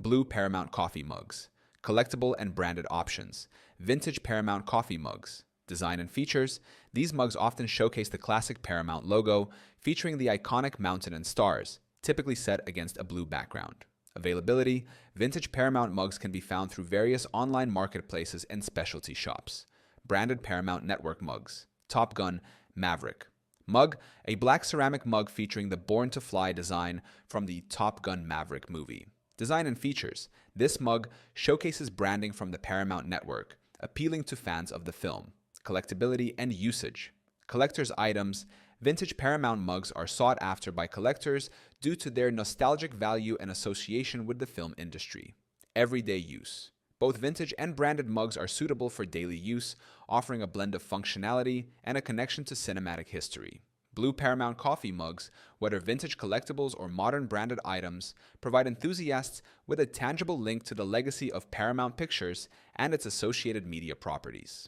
Blue Paramount Coffee Mugs, collectible and branded options, vintage Paramount Coffee Mugs. Design and features. These mugs often showcase the classic Paramount logo, featuring the iconic mountain and stars, typically set against a blue background. Availability. Vintage Paramount mugs can be found through various online marketplaces and specialty shops. Branded Paramount Network mugs. Top Gun, Maverick. Mug, a black ceramic mug featuring the Born to Fly design from the Top Gun Maverick movie. Design and features. This mug showcases branding from the Paramount Network, appealing to fans of the film. Collectibility and usage. Collector's items. Vintage Paramount mugs are sought after by collectors due to their nostalgic value and association with the film industry. Everyday use. Both vintage and branded mugs are suitable for daily use, offering a blend of functionality and a connection to cinematic history. Blue Paramount Coffee Mugs, whether vintage collectibles or modern branded items, provide enthusiasts with a tangible link to the legacy of Paramount Pictures and its associated media properties.